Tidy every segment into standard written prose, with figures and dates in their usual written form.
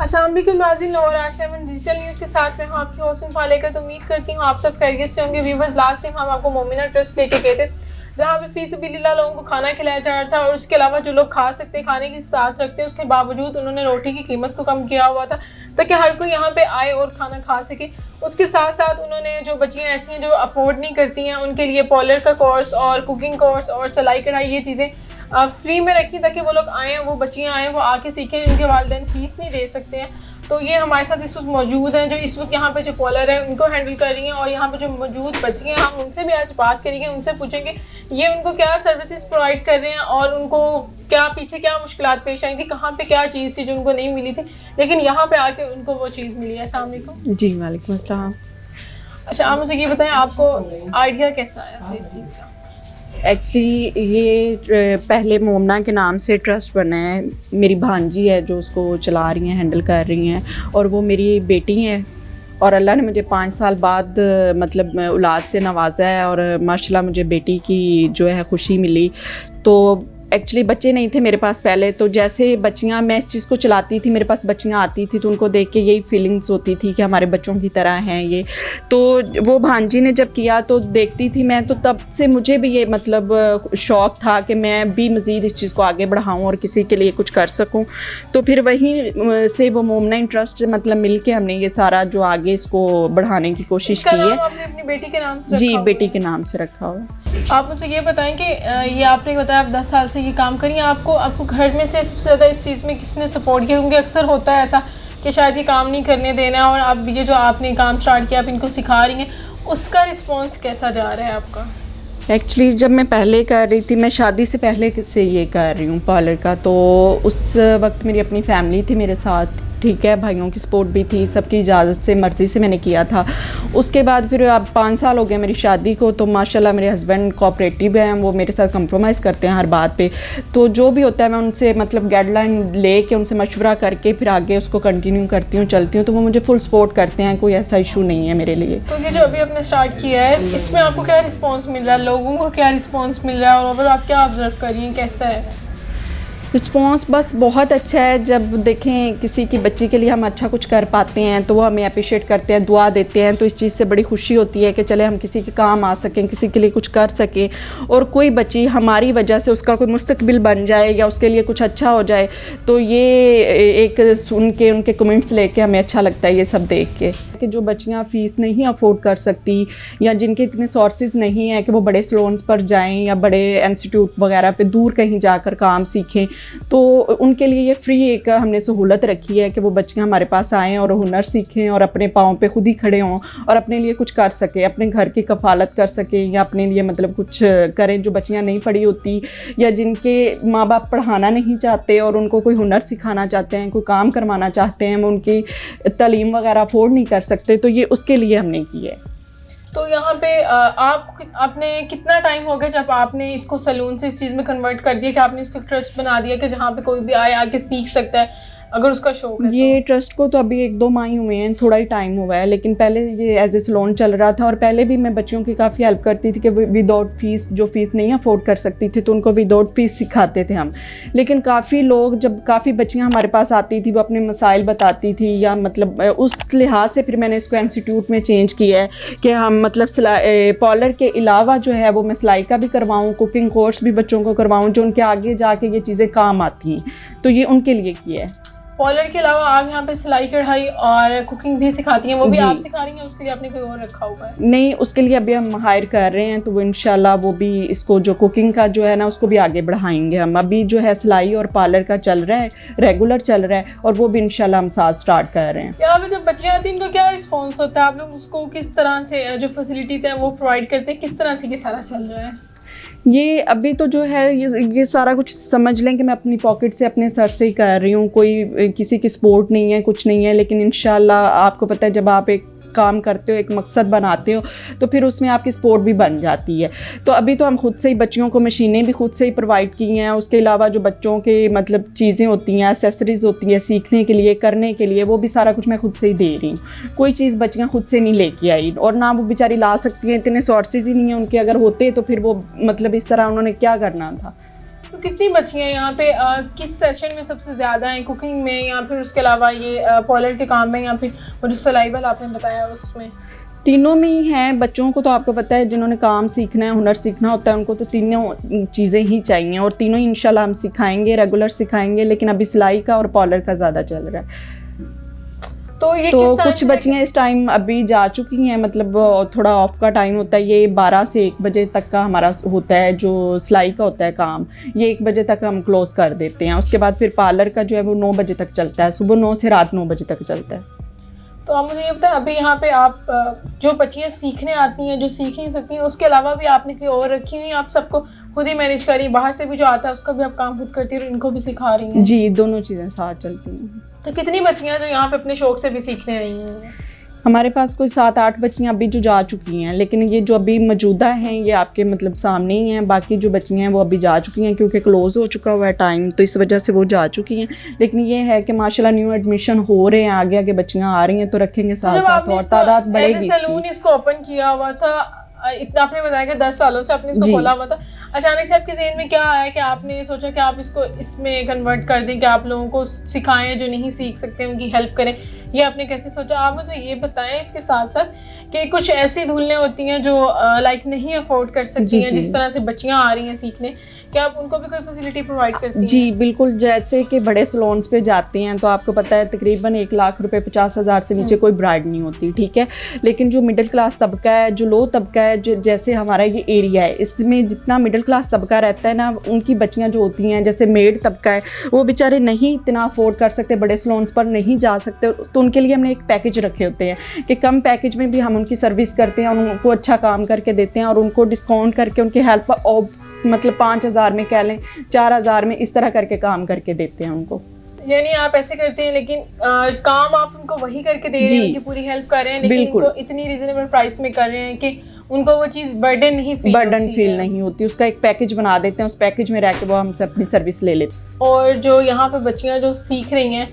अस्सलाम वालेकुम नाज़रीन, और R7 डिजिटल न्यूज़ के साथ में हूँ आपकी हौसला फालेका। तो उम्मीद करती हूँ आप सब खैरियत से होंगे। व्यूवर्स, लास्ट टाइम हम आपको मोमिना ट्रस्ट लेके गए थे, जहाँ पे फी सबिलिल्लाह लोगों को खाना खिलाया जा रहा था, और उसके अलावा जो लोग खा सकते हैं, खाने की साथ रखते हैं, उसके बावजूद उन्होंने रोटी की कीमत को कम किया हुआ था ताकि हर कोई यहाँ पे आए और खाना खा सके। उसके साथ साथ उन्होंने जो बच्चियाँ ऐसी हैं जो अफोर्ड नहीं करती हैं, उनके लिए पॉलर का कोर्स और कुकिंग कोर्स और सिलाई कढ़ाई ये चीज़ें फ्री में रखी ताकि वो लोग आएँ, वो बच्चियाँ आएँ, वो आके सीखें, जिनके वालिदैन फ़ीस नहीं दे सकते हैं। तो ये हमारे साथ इस वक्त मौजूद हैं, जो इस वक्त यहाँ पे जो पॉलर है उनको हैंडल कर रही हैं, और यहाँ पे जो मौजूद बच्चियाँ हैं हम उनसे भी आज बात करेंगे, उनसे पूछेंगे ये उनको क्या सर्विसेज प्रोवाइड कर रहे हैं और उनको क्या पीछे क्या मुश्किलात पेश आई थी, कहाँ पे क्या चीज़ थी जो उनको नहीं मिली थी, लेकिन यहाँ पे आके उनको वो चीज़ मिली है। अस्सलाम वालेकुम। जी वालेकुम अस्सलाम। अच्छा, आप मुझे ये बताएं, आपको आइडिया कैसा आया था इस चीज़ का? एक्चुअली ये पहले मोमना के नाम से ट्रस्ट बना है। मेरी भांजी है जो उसको चला रही हैं, हैंडल कर रही हैं, और वो मेरी बेटी हैं। और अल्लाह ने मुझे 5 साल बाद मतलब औलाद से नवाजा है, और माशाल्लाह मुझे बेटी की जो है खुशी मिली। तो एक्चुअली बच्चे नहीं थे मेरे पास पहले, तो जैसे बच्चियां, मैं इस चीज़ को चलाती थी, मेरे पास बच्चियां आती थी तो उनको देख के यही फीलिंग्स होती थी कि हमारे बच्चों की तरह हैं ये। तो वो भांजी ने जब किया तो देखती थी मैं, तो तब से मुझे भी ये मतलब शौक़ था कि मैं भी मज़ीद इस चीज़ को आगे बढ़ाऊँ और किसी के लिए कुछ कर सकूँ। तो फिर वहीं से वो मोमना इंटरेस्ट मतलब मिल के हमने ये सारा जो आगे इसको बढ़ाने की कोशिश की है। आपने अपनी बेटी के नाम से? जी, बेटी के नाम से रखा हुआ। आप मुझे ये बताएं कि ये आपने बताया आप 10 साल से ये काम करिए, आपको घर में से सबसे ज़्यादा इस चीज़ में किसने सपोर्ट किया? क्योंकि अक्सर होता है ऐसा कि शायद ये काम नहीं करने देना, और अब ये जो आपने काम स्टार्ट किया, आप इनको सिखा रही हैं, उसका रिस्पॉन्स कैसा जा रहा है आपका? एक्चुअली जब मैं पहले कर रही थी, मैं शादी से पहले से ये कर रही हूँ पार्लर का, तो उस वक्त मेरी अपनी फैमिली थी मेरे साथ, ठीक है, भाइयों की सपोर्ट भी थी, सबकी इजाज़त से मर्ज़ी से मैंने किया था। उसके बाद फिर अब 5 साल हो गए मेरी शादी को, तो माशाल्लाह मेरे हस्बैंड कोऑपरेटिव हैं, वो मेरे साथ कंप्रोमाइज़ करते हैं हर बात पे। तो जो भी होता है मैं उनसे मतलब गाइडलाइन ले के, उनसे मशवरा करके फिर आगे उसको कंटिन्यू करती हूँ, चलती हूँ। तो वो मुझे फुल सपोर्ट करते हैं, कोई ऐसा इशू नहीं है मेरे लिए। तो ये जो अभी आपने स्टार्ट किया है, इसमें आपको क्या रिस्पॉन्स मिल रहा है, लोगों को क्या रिस्पॉन्स मिल रहा है, और ओवर आप क्या ऑब्जर्व कर रही हैं, कैसा है रिस्पॉन्स? बस बहुत अच्छा है। जब देखें किसी की बच्ची के लिए हम अच्छा कुछ कर पाते हैं तो वो हमें अप्रिशिएट करते हैं, दुआ देते हैं, तो इस चीज़ से बड़ी खुशी होती है कि चले हम किसी के काम आ सकें, किसी के लिए कुछ कर सकें, और कोई बच्ची हमारी वजह से उसका कोई मुस्तकबिल बन जाए या उसके लिए कुछ अच्छा हो जाए। तो ये एक सुन के उनके कमेंट्स लेके हमें अच्छा लगता है ये सब देख के, कि जो बच्चियाँ फ़ीस नहीं अफोर्ड कर सकती या जिनके इतने सोर्सेज नहीं हैं कि वो बड़े सलोन्स पर जाएँ या बड़े इंस्टीट्यूट वगैरह पे दूर कहीं जाकर काम सीखें, तो उनके लिए ये फ्री एक हमने सहूलत रखी है कि वो बच्चियाँ हमारे पास आएँ और हुनर सीखें और अपने पाँव पे खुद ही खड़े हों और अपने लिए कुछ कर सकें, अपने घर की कफ़ालत कर सकें, या अपने लिए मतलब कुछ करें। जो बच्चियाँ नहीं पढ़ी होती या जिनके माँ बाप पढ़ाना नहीं चाहते और उनको कोई हुनर सिखाना चाहते हैं, कोई काम करवाना चाहते हैं, वो उनकी तालीम वगैरह अफोर्ड नहीं कर सकते, तो ये उसके लिए हमने की है। तो यहाँ पे आपने कितना टाइम हो गया जब आपने इसको सलून से इस चीज़ में कन्वर्ट कर दिया कि आपने इसको ट्रस्ट बना दिया कि जहाँ पे कोई भी आए आके सीख सकता है अगर उसका शौक है? ये ट्रस्ट को तो अभी 1-2 माह ही हुए हैं, थोड़ा ही टाइम हुआ है, लेकिन पहले ये एज ए सलोन चल रहा था, और पहले भी मैं बच्चियों की काफ़ी हेल्प करती थी कि विदाउट फीस, जो फ़ीस नहीं अफोर्ड कर सकती थी तो उनको विदाउट फीस सिखाते थे हम। लेकिन काफ़ी लोग, जब काफ़ी बच्चियाँ हमारे पास आती थी, वो अपने मसाइल बताती थी, या मतलब उस लिहाज से फिर मैंने इसको इंस्टीट्यूट में चेंज किया है कि हम मतलब पार्लर के अलावा जो है वो मैं सिलाई का भी करवाऊँ, कुकिंग कोर्स भी बच्चों को करवाऊँ, जो उनके आगे जाके ये चीज़ें काम आती हैं, तो ये उनके लिए किया है। पार्लर के अलावा आप यहाँ पे सिलाई कढ़ाई और कुकिंग भी सिखाती हैं, वो भी आप सिखा रही हैं? उसके लिए आपने कोई और रखा हुआ है? नहीं, उसके लिए अभी हम हायर कर रहे हैं, तो वो इंशाल्लाह वो भी इसको जो कुकिंग का जो है ना उसको भी आगे बढ़ाएंगे हम। अभी जो है सिलाई और पार्लर का चल रहा है, रेगुलर चल रहा है, और वो भी इंशाल्लाह हम साथ स्टार्ट कर रहे हैं। यहाँ पे जब बच्चियाँ आती हैं इनको क्या रिस्पॉन्स होता है? आप लोग उसको किस तरह से जो फैसिलिटीज़ हैं वो प्रोवाइड करते हैं, किस तरह से ये सारा चल रहा है? ये अभी तो जो है ये सारा कुछ समझ लें कि मैं अपनी पॉकेट से, अपने सर से ही कर रही हूँ, कोई किसी की सपोर्ट नहीं है, कुछ नहीं है। लेकिन इंशाल्लाह आपको पता है जब आप एक काम करते हो, एक मकसद बनाते हो, तो फिर उसमें आपकी सपोर्ट भी बन जाती है। तो अभी तो हम खुद से ही बच्चियों को मशीनें भी खुद से ही प्रोवाइड की हैं। उसके अलावा जो बच्चों के मतलब चीज़ें होती हैं, एक्सेसरीज़ होती हैं सीखने के लिए, करने के लिए, वो भी सारा कुछ मैं खुद से ही दे रही हूँ। कोई चीज़ बच्चियाँ खुद से नहीं लेके आई, और ना वो बेचारी ला सकती हैं, इतने सोर्सेज ही नहीं हैं उनके। अगर होते तो फिर वो मतलब इस तरह उन्होंने क्या करना था। कितनी बच्चियां यहाँ पे किस सेशन में सबसे ज़्यादा हैं, कुकिंग में या फिर उसके अलावा ये पॉलर के काम में या फिर वो जो सलाइवल आपने बताया उसमें? तीनों में ही हैं। बच्चों को तो आपको पता है जिन्होंने काम सीखना है, हुनर सीखना होता है, उनको तो तीनों चीज़ें ही चाहिए और तीनों ही इंशाल्लाह हम सिखाएंगे, रेगुलर सिखाएंगे। लेकिन अभी सिलाई का और पॉलर का ज़्यादा चल रहा है। तो कुछ बच्चियाँ इस टाइम अभी जा चुकी हैं, मतलब थोड़ा ऑफ का टाइम होता है, ये 12 से 1 बजे तक का हमारा होता है जो सिलाई का होता है काम, ये 1 बजे तक हम क्लोज़ कर देते हैं। उसके बाद फिर पार्लर का जो है वो 9 बजे तक चलता है, सुबह 9 से रात 9 बजे तक चलता है। तो आप मुझे ये बताएं, अभी यहाँ पे आप जो बच्चियाँ सीखने आती हैं, जो सीख नहीं सकती हैं, उसके अलावा भी आपने कोई और रखी हुई, आप सबको खुद ही मैनेज करी, बाहर से भी जो आता है उसका भी आप काम खुद करती हैं और इनको भी सिखा रही हैं? जी, दोनों चीज़ें साथ चलती हैं। तो कितनी बच्चियाँ जो यहाँ पे अपने शौक से भी सीखने रही हैं? हमारे पास कोई 7-8 बच्चियाँ अभी जो जा चुकी हैं, लेकिन ये जो अभी मौजूदा हैं ये आपके मतलब सामने ही हैं। बाकी जो बच्चियाँ हैं वो अभी जा चुकी हैं क्योंकि क्लोज़ हो चुका हुआ है टाइम, तो इस वजह से वो जा चुकी हैं। लेकिन ये है कि माशाल्लाह न्यू एडमिशन हो रहे हैं, आगे आगे बच्चियाँ आ रही हैं, तो रखेंगे साथ साथ और तादाद बढ़ेगी। सैलून इसको ओपन किया हुआ था, इतना आपने बताया कि 10 सालों से आपने इसको खोला हुआ था, अचानक से आपके ज़हन में क्या आया कि आपने ये सोचा कि आप इसको इसमें कन्वर्ट कर दें, कि आप लोगों को सिखाएं जो नहीं सीख सकते, उनकी हेल्प करें? ये आपने कैसे सोचा? आप मुझे ये बताएं इसके साथ साथ कि कुछ ऐसी धुलने होती हैं जो लाइक नहीं अफोर्ड कर सकती हैं, जिस तरह से बच्चियां आ रही हैं सीखने, क्या आप उनको भी कोई फैसिलिटी प्रोवाइड करती हैं? जी बिल्कुल, जैसे कि बड़े सलोन्स पे जाते हैं तो आपको पता है तकरीबन 1 लाख रुपए 50,000 से नीचे कोई ब्राइड नहीं होती, ठीक है। लेकिन जो मिडिल क्लास तबका है, जो लो तबका है, जो जैसे हमारा ये एरिया है, इसमें जितना मिडिल क्लास तबका रहता है ना, उनकी बच्चियाँ जो होती हैं, जैसे मेड तबका है, वो बेचारे नहीं इतना अफोर्ड कर सकते, बड़े सलोन्स पर नहीं जा सकते, तो उनके लिए हमने एक पैकेज रखे होते हैं कि कम पैकेज में भी हम उनकी सर्विस करते हैं और उनको अच्छा काम करके देते हैं और उनको डिस्काउंट करके उनकी हेल्प मतलब 5,000 में कह लें, 4,000 में, इस तरह करके काम करके देते हैं उनको। यानी आप ऐसे करते हैं लेकिन काम आप उनको वही करके दे रहे हैं, उनकी पूरी हेल्प कर रहे हैं, लेकिन उनको इतनी रीजनेबल प्राइस में कर रहे हैं कि उनको वो चीज़ बर्डन फील नहीं होती। उसका एक पैकेज बना देते हैं, उस पैकेज में रह के वो हमसे अपनी सर्विस ले लेते हैं। और जो यहाँ पे बच्चियाँ जो सीख रही हैं,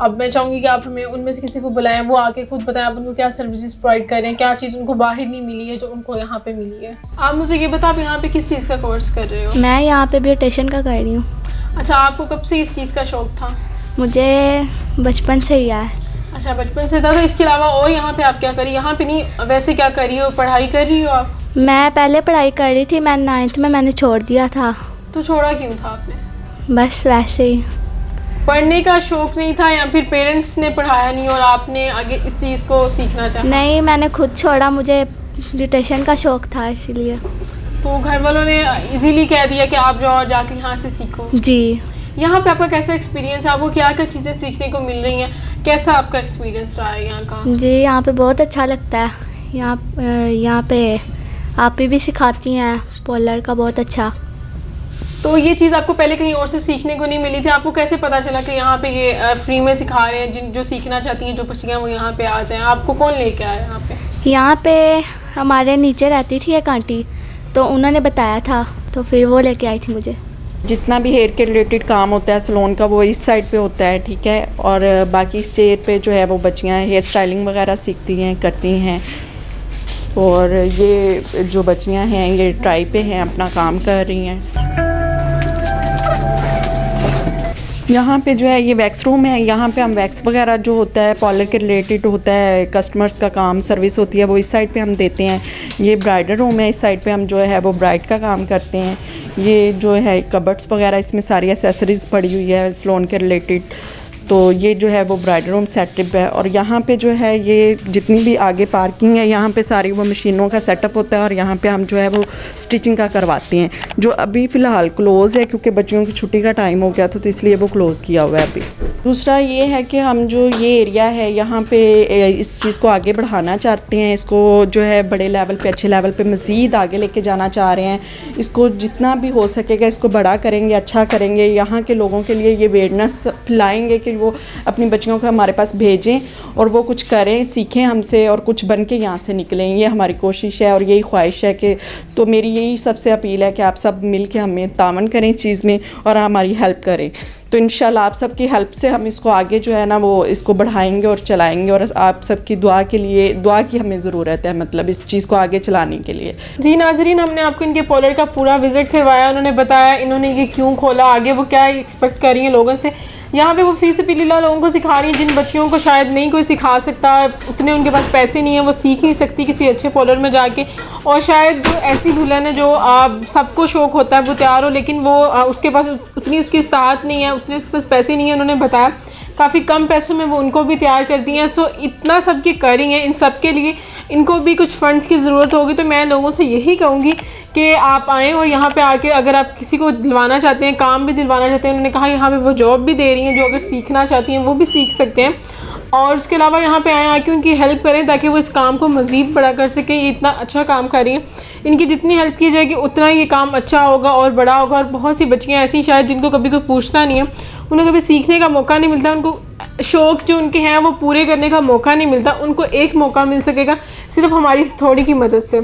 अब मैं चाहूँगी कि आप हमें उनमें से किसी को बुलाएं, वो आके खुद बताएं आप उनको क्या सर्विसेज प्रोवाइड कर रहे हैं, क्या चीज़ उनको बाहर नहीं मिली है जो उनको यहाँ पे मिली है। आप मुझे ये बताओ, आप यहाँ पे किस चीज़ का कोर्स कर रहे हो? मैं यहाँ पे ब्यूटिशियन का कर रही हूँ। अच्छा, आपको कब से इस चीज़ का शौक था? मुझे बचपन से ही है। अच्छा, बचपन से था। तो इसके अलावा और यहाँ पे आप क्या करी? यहाँ पे नहीं, वैसे क्या कर रही हो, पढ़ाई कर रही हो आप? मैं पहले पढ़ाई कर रही थी, मैं 9th में मैंने छोड़ दिया था। तो छोड़ा क्यों था आपने? बस वैसे ही। पढ़ने का शौक नहीं था या फिर पेरेंट्स ने पढ़ाया नहीं और आपने आगे इस चीज़ को सीखना चाहा? नहीं, मैंने खुद छोड़ा, मुझे ब्यूटिशियन का शौक था इसीलिए। तो घर वालों ने इजीली कह दिया कि आप जाओ और जाके यहाँ से सीखो? जी। यहाँ पे आपका कैसा एक्सपीरियंस है? आपको क्या क्या चीज़ें सीखने को मिल रही हैं? कैसा आपका एक्सपीरियंस रहा है यहाँ का? जी, यहाँ पे बहुत अच्छा लगता है। यहाँ पे आप भी सिखाती हैं पॉलर का, बहुत अच्छा। तो ये चीज़ आपको पहले कहीं और से सीखने को नहीं मिली थी? आपको कैसे पता चला कि यहाँ पे ये फ्री में सिखा रहे हैं, जो सीखना चाहती हैं जो बच्चियाँ वो यहाँ पे आ जाएं? आपको कौन लेके आया यहाँ पे? यहाँ पे हमारे नीचे रहती थी एक आंटी, तो उन्होंने बताया था, तो फिर वो लेके आई थी मुझे। जितना भी हेयर के रिलेटेड काम होता है सैलून का, वो इस साइड पे होता है, ठीक है। और बाकी इस चेयर पे जो है वो बच्चियाँ हेयर स्टाइलिंग वगैरह सीखती हैं, करती हैं। और ये जो बच्चियाँ हैं ये ट्राई पे हैं, अपना काम कर रही हैं। यहाँ पे जो है ये वैक्स रूम है, यहाँ पे हम वैक्स वगैरह जो होता है पार्लर के रिलेटेड होता है, कस्टमर्स का काम, सर्विस होती है, वो इस साइड पे हम देते हैं। ये ब्राइडल रूम है, इस साइड पे हम जो है वो ब्राइड का काम करते हैं। ये जो है कबर्ड्स वगैरह, इसमें सारी एसेसरीज़ पड़ी हुई है सैलून के रिलेटेड। तो ये जो है वो ब्राइडल रूम सेटअप है। और यहाँ पे जो है ये जितनी भी आगे पार्किंग है, यहाँ पे सारी वो मशीनों का सेटअप होता है और यहाँ पे हम जो है वो स्टिचिंग का करवाते हैं, जो अभी फ़िलहाल क्लोज़ है क्योंकि बच्चियों की छुट्टी का टाइम हो गया था, तो इसलिए वो क्लोज़ किया हुआ है अभी। दूसरा ये है कि हम जो ये एरिया है यहाँ पे इस चीज़ को आगे बढ़ाना चाहते हैं, इसको जो है बड़े लेवल पे, अच्छे लेवल पे मज़ीद आगे लेके जाना चाह रहे हैं। इसको जितना भी हो सकेगा इसको बड़ा करेंगे, अच्छा करेंगे। यहाँ के लोगों के लिए ये अवेयरनेस फैलाएंगे कि वो अपनी बच्चियों को हमारे पास भेजें और वो कुछ करें, सीखें हमसे और कुछ बन के यहाँ से निकलें। ये हमारी कोशिश है और यही ख्वाहिश है कि, तो मेरी यही सबसे अपील है कि आप सब मिल के हमें तावन करें इस चीज़ में और हमारी हेल्प करें। तो इंशाल्लाह आप सबकी हेल्प से हम इसको आगे जो है ना वो इसको बढ़ाएंगे और चलाएंगे, और आप सबकी दुआ के लिए, दुआ की हमें ज़रूरत है, मतलब इस चीज़ को आगे चलाने के लिए। जी नाजरीन, हमने आपको इनके पॉलर का पूरा विज़िट करवाया, उन्होंने बताया इन्होंने ये क्यों खोला, आगे वो क्या एक्सपेक्ट कर रही हैं लोगों से। यहाँ पे वो फ़ी सबिलिल्लाह लोगों को सिखा रही हैं जिन बच्चियों को शायद नहीं कोई सिखा सकता, उतने उनके पास पैसे नहीं है, वो सीख नहीं सकती किसी अच्छे पॉलर में जाके। और शायद जो ऐसी दुल्हन है जो सबको शौक़ होता है वो तैयार हो, लेकिन वो उसके पास उतनी उसकी इस्तात नहीं है, उतने उसके पास पैसे नहीं है। उन्होंने बताया काफ़ी कम पैसों में वो उनको भी तैयार करती हैं। सो इतना सब के कर रही हैं, इन सब के लिए इनको भी कुछ फ़ंड्स की ज़रूरत होगी। तो मैं लोगों से यही कहूँगी कि आप आएँ और यहाँ पे आके अगर आप किसी को दिलवाना चाहते हैं, काम भी दिलवाना चाहते हैं, उन्होंने कहा यहाँ पे वो जॉब भी दे रही हैं, जो अगर सीखना चाहती हैं वो भी सीख सकते हैं। और उसके अलावा यहाँ पे आएँ, आके उनकी हेल्प करें ताकि वो इस काम को मज़ीद बड़ा कर सकें। ये इतना अच्छा काम कर रही हैं, इनकी जितनी हेल्प की जाएगी उतना ये काम अच्छा होगा और बड़ा होगा। और बहुत सी बच्चियाँ ऐसी शायद जिनको कभी कोई पूछता नहीं है, उन्हें कभी सीखने का मौका नहीं मिलता, उनको शौक़ जो उनके हैं वो पूरे करने का मौका नहीं मिलता, उनको एक मौका मिल सकेगा सिर्फ हमारी थोड़ी की मदद से।